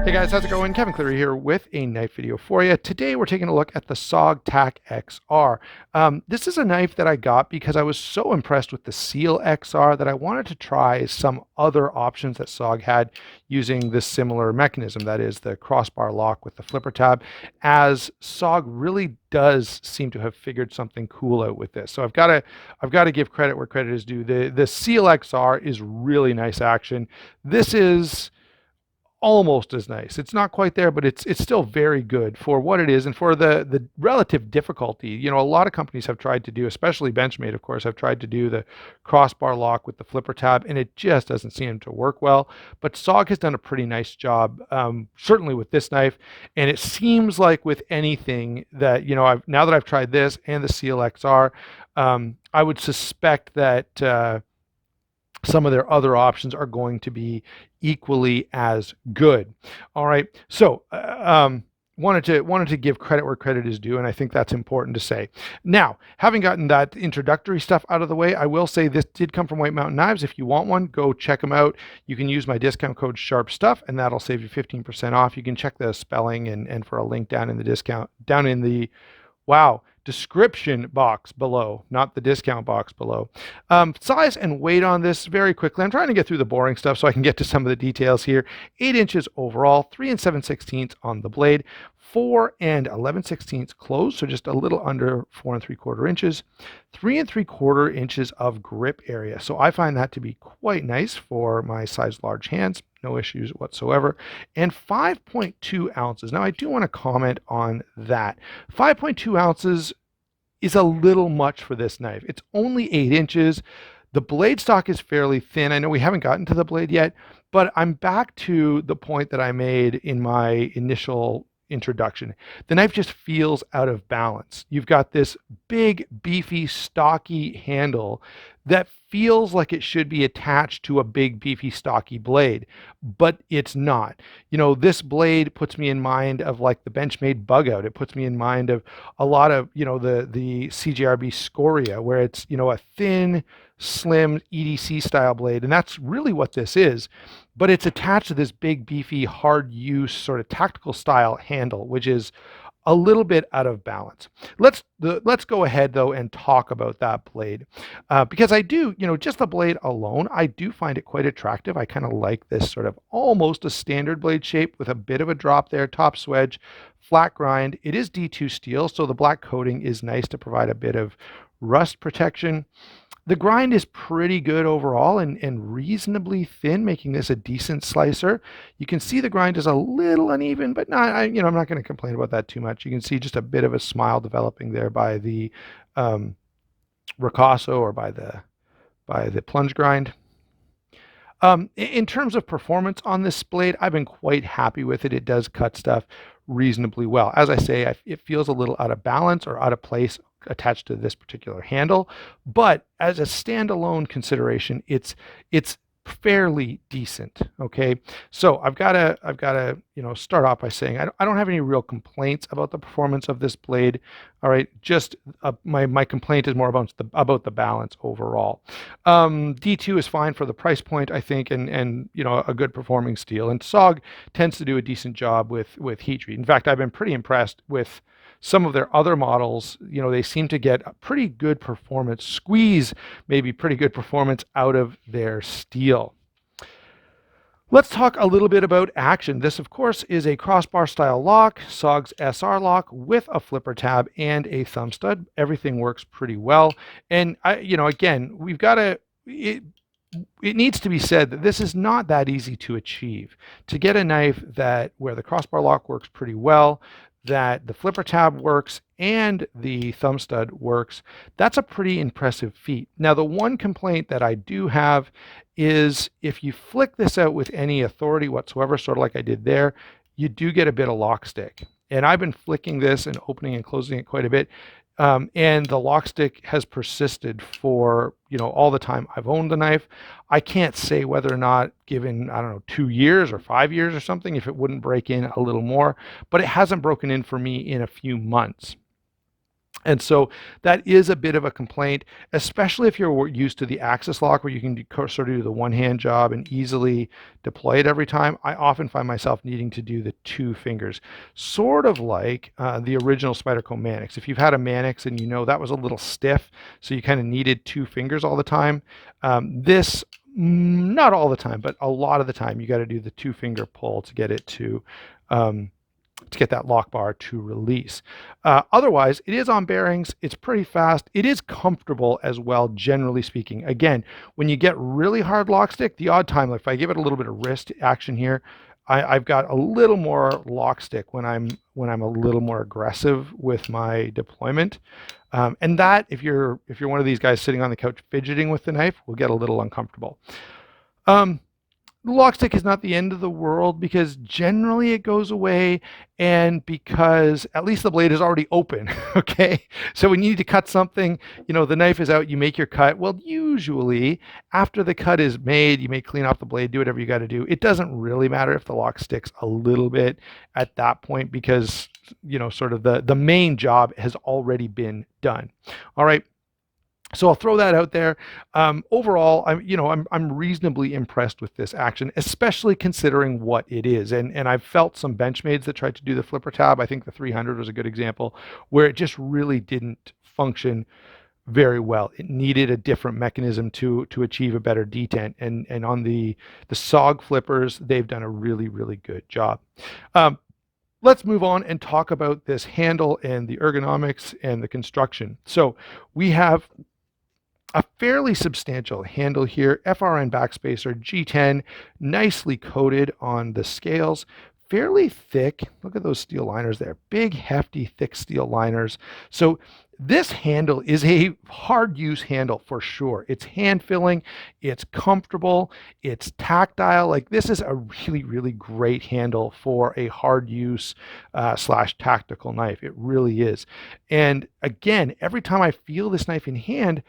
Hey guys, how's it going? Kevin Cleary here with a knife video for you. Today we're taking a look at the SOG Tac XR. This is a knife that I got because I was so impressed with the Seal XR that I wanted to try some other options that SOG had using this similar mechanism, that is the crossbar lock with the flipper tab, as SOG really does seem to have figured something cool out with this. So I've got to give credit where credit is due. The Seal XR is really nice action. This is almost as nice. It's not quite there, but it's still very good for what it is and for the relative difficulty. You know, a lot of companies have tried to do, especially Benchmade, of course, have tried to do the crossbar lock with the flipper tab, and it just doesn't seem to work well. But SOG has done a pretty nice job, certainly with this knife. And it seems like with anything that, you know, now that I've tried this and the Seal XR, I would suspect that some of their other options are going to be equally as good. All right, so wanted to give credit where credit is due, and I think that's important to say. Now, having gotten that introductory stuff out of the way, I will say this did come from White Mountain Knives. If you want one, go check them out. You can use my discount code SHARPSTUFF, and that'll save you 15% off. You can check the spelling and for a link down in the description box below, not the discount box below. Size and weight on this very quickly. I'm trying to get through the boring stuff so I can get to some of the details here. 8 inches overall, 3 7/16 on the blade, 4 11/16 closed, so just a little under 4 3/4 inches, 3 3/4 inches of grip area. So I find that to be quite nice for my size large hands. No issues whatsoever. And 5.2 ounces. Now I do want to comment on that. 5.2 ounces is a little much for this knife. It's only 8 inches. The blade stock is fairly thin. I know we haven't gotten to the blade yet, but I'm back to the point that I made in my initial introduction. The knife just feels out of balance. You've got this big, beefy, stocky handle that feels like it should be attached to a big, beefy, stocky blade, but it's not. You know, this blade puts me in mind of like the Benchmade Bug Out. It puts me in mind of a lot of, you know, the CJRB Scoria, where it's, you know, a thin, slim EDC style blade, and that's really what this is. But it's attached to this big, beefy, hard use sort of tactical style handle, which is a little bit out of balance. Let's go ahead though and talk about that blade, because I do, you know, just the blade alone, I do find it quite attractive. I kind of like this sort of almost a standard blade shape with a bit of a drop there, top swedge, flat grind. It is D2 steel, so the black coating is nice to provide a bit of rust protection. The grind is pretty good overall and reasonably thin, making this a decent slicer. You can see the grind is a little uneven, but not, I'm not going to complain about that too much. You can see just a bit of a smile developing there by the Ricasso or by the plunge grind. In terms of performance on this blade, I've been quite happy with it. It does cut stuff reasonably well. As I say, it feels a little out of balance or out of place attached to this particular handle, but as a standalone consideration, it's fairly decent. Okay, so I've got to start off by saying I don't have any real complaints about the performance of this blade. All right, just my complaint is more about the balance overall. D2 is fine for the price point, I think, and you know, a good performing steel. And SOG tends to do a decent job with heat treat. In fact, I've been pretty impressed with some of their other models. You know, they seem to get a pretty good performance, squeeze maybe pretty good performance out of their steel. Let's talk a little bit about action. This, of course, is a crossbar style lock, SOG's SR lock with a flipper tab and a thumb stud. Everything works pretty well. And again, we've got to, it needs to be said that this is not that easy to achieve. To get a knife where the crossbar lock works pretty well, that the flipper tab works and the thumb stud works, that's a pretty impressive feat. Now, the one complaint that I do have is if you flick this out with any authority whatsoever, sort of like I did there, you do get a bit of lock stick. And I've been flicking this and opening and closing it quite a bit. And the lock stick has persisted for, you know, all the time I've owned the knife. I can't say whether or not, given, I don't know, 2 years or 5 years or something, if it wouldn't break in a little more, but it hasn't broken in for me in a few months. And so that is a bit of a complaint, especially if you're used to the axis lock where you can sort of do the one-hand job and easily deploy it every time. I often find myself needing to do the two fingers, sort of like the original Spyderco Mannix. If you've had a Mannix and you know that was a little stiff, so you kind of needed two fingers all the time, this, not all the time, but a lot of the time, you got to do the two-finger pull to get it to get that lock bar to release. Otherwise, it is on bearings. It's pretty fast. It is comfortable as well, generally speaking. Again, when you get really hard lock stick, the odd time, like if I give it a little bit of wrist action here, I've got a little more lock stick when I'm a little more aggressive with my deployment. And that, if you're one of these guys sitting on the couch fidgeting with the knife, will get a little uncomfortable. The lock stick is not the end of the world because generally it goes away, and because at least the blade is already open. Okay, so when you need to cut something, the knife is out, you make your cut. Well, usually after the cut is made, you may clean off the blade, do whatever you got to do. It doesn't really matter if the lock sticks a little bit at that point because sort of the main job has already been done. All right. So I'll throw that out there. Overall, I'm reasonably impressed with this action, especially considering what it is. And I've felt some Benchmades that tried to do the flipper tab. I think the 300 was a good example where it just really didn't function very well. It needed a different mechanism to achieve a better detent. And on the SOG flippers, they've done a really, really good job. Let's move on and talk about this handle and the ergonomics and the construction. So we have a fairly substantial handle here, FRN backspacer, G10, nicely coated on the scales, fairly thick. Look at those steel liners there, big, hefty, thick steel liners. So this handle is a hard use handle for sure. It's hand filling, it's comfortable, it's tactile. Like this is a really, really great handle for a hard use slash tactical knife. It really is. And again, every time I feel this knife in hand,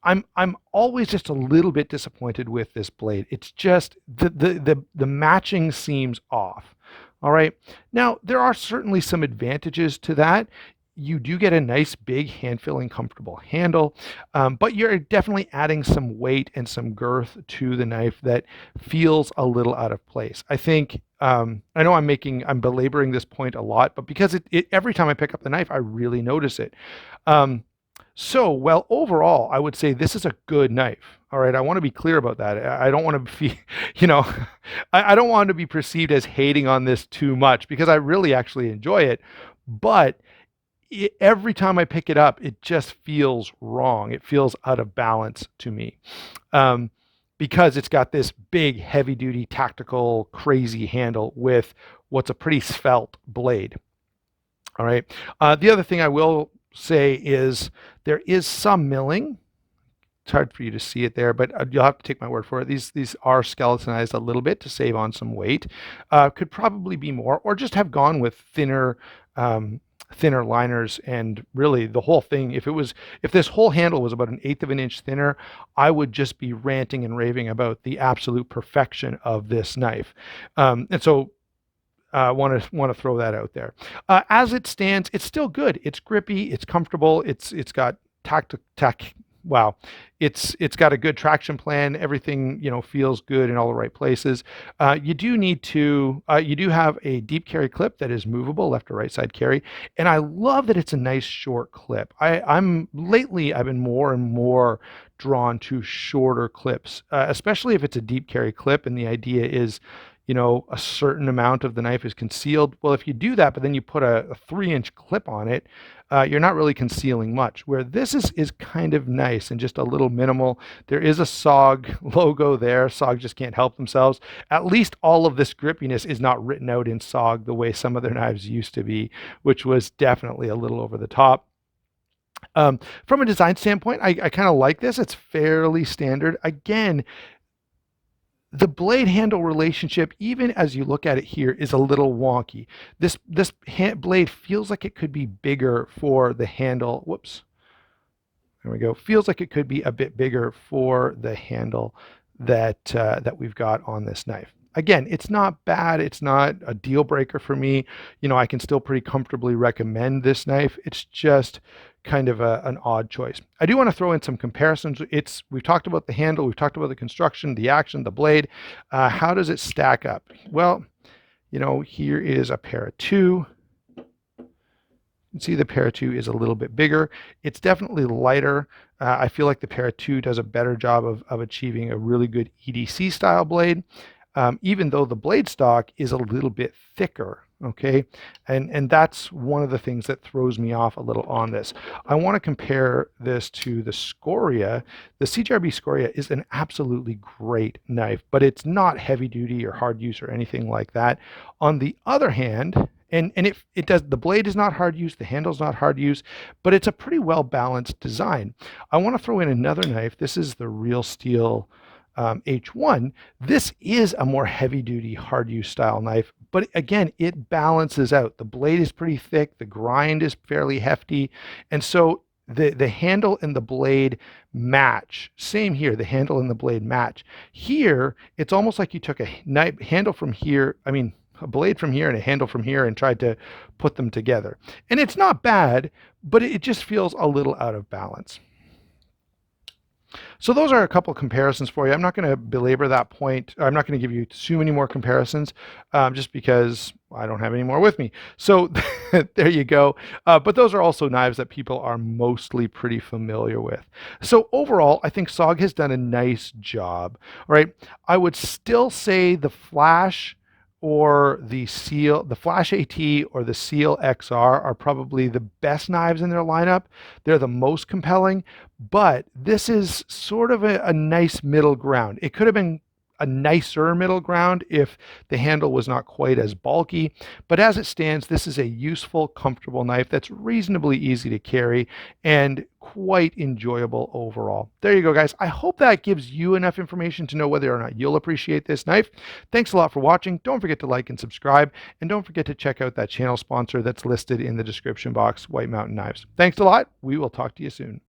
I'm always just a little bit disappointed with this blade. It's just the matching seems off. All right. Now there are certainly some advantages to that. You do get a nice big hand filling comfortable handle, but you're definitely adding some weight and some girth to the knife that feels a little out of place. I think I know I'm belaboring this point a lot, but because every time I pick up the knife, I really notice it. Well, overall, I would say this is a good knife. All right, I want to be clear about that. I don't want to be, I don't want to be perceived as hating on this too much because I really actually enjoy it. But every time I pick it up, it just feels wrong. It feels out of balance to me because it's got this big, heavy-duty, tactical, crazy handle with what's a pretty svelte blade. All right. The other thing I will say is there is some milling. It's hard for you to see it there, but you'll have to take my word for it. These are skeletonized a little bit to save on some weight. Could probably be more, or just have gone with thinner liners. And really the whole thing, if this whole handle was about 1/8 of an inch thinner, I would just be ranting and raving about the absolute perfection of this knife. And so want to throw that out there. As it stands, it's still good. It's grippy. It's comfortable. It's got Wow, it's got a good traction plan. Everything feels good in all the right places. You do have a deep carry clip that is movable, left or right side carry, and I love that it's a nice short clip. Lately I've been more and more drawn to shorter clips, especially if it's a deep carry clip, and the idea is a certain amount of the knife is concealed. Well, if you do that, but then you put a 3-inch clip on it, you're not really concealing much, where this is kind of nice and just a little minimal. There is a SOG logo there. SOG just can't help themselves. At least all of this grippiness is not written out in SOG the way some of their knives used to be, which was definitely a little over the top. From a design standpoint, I kind of like this. It's fairly standard. Again, the blade handle relationship, even as you look at it here, is a little wonky. This blade feels like it could be bigger for the handle. Whoops. There we go. Feels like it could be a bit bigger for the handle that we've got on this knife. Again, it's not bad. It's not a deal breaker for me. I can still pretty comfortably recommend this knife. It's just kind of an odd choice. I do want to throw in some comparisons. We've talked about the handle, we've talked about the construction, the action, the blade. How does it stack up? Well, here is a para 2. You can see the para 2 is a little bit bigger. It's definitely lighter. I feel like the para 2 does a better job of achieving a really good EDC style blade, even though the blade stock is a little bit thicker. Okay, and that's one of the things that throws me off a little on this. I want to compare this to the Scoria. The CGRB Scoria is an absolutely great knife, but it's not heavy duty or hard use or anything like that. On the other hand, and it does, the blade is not hard use, the handle's not hard use, but it's a pretty well balanced design. I want to throw in another knife. This is the Real Steel H1. This is a more heavy duty hard use style knife, but again, it balances out. The blade is pretty thick, the grind is fairly hefty, and so the handle and the blade match. Same here, the handle and the blade match. Here, it's almost like you took a knife handle from here, a blade from here and a handle from here and tried to put them together. And it's not bad, but it just feels a little out of balance. So those are a couple comparisons for you. I'm not going to belabor that point. I'm not going to give you too many more comparisons just because I don't have any more with me. So there you go. But those are also knives that people are mostly pretty familiar with. So overall, I think SOG has done a nice job. All right. I would still say the Flash or the Flash AT or the Seal XR are probably the best knives in their lineup. They're the most compelling, but this is sort of a nice middle ground. It could have been a nicer middle ground if the handle was not quite as bulky. But as it stands, this is a useful, comfortable knife that's reasonably easy to carry and quite enjoyable overall. There you go, guys. I hope that gives you enough information to know whether or not you'll appreciate this knife. Thanks a lot for watching. Don't forget to like and subscribe, and don't forget to check out that channel sponsor that's listed in the description box, White Mountain Knives. Thanks a lot. We will talk to you soon.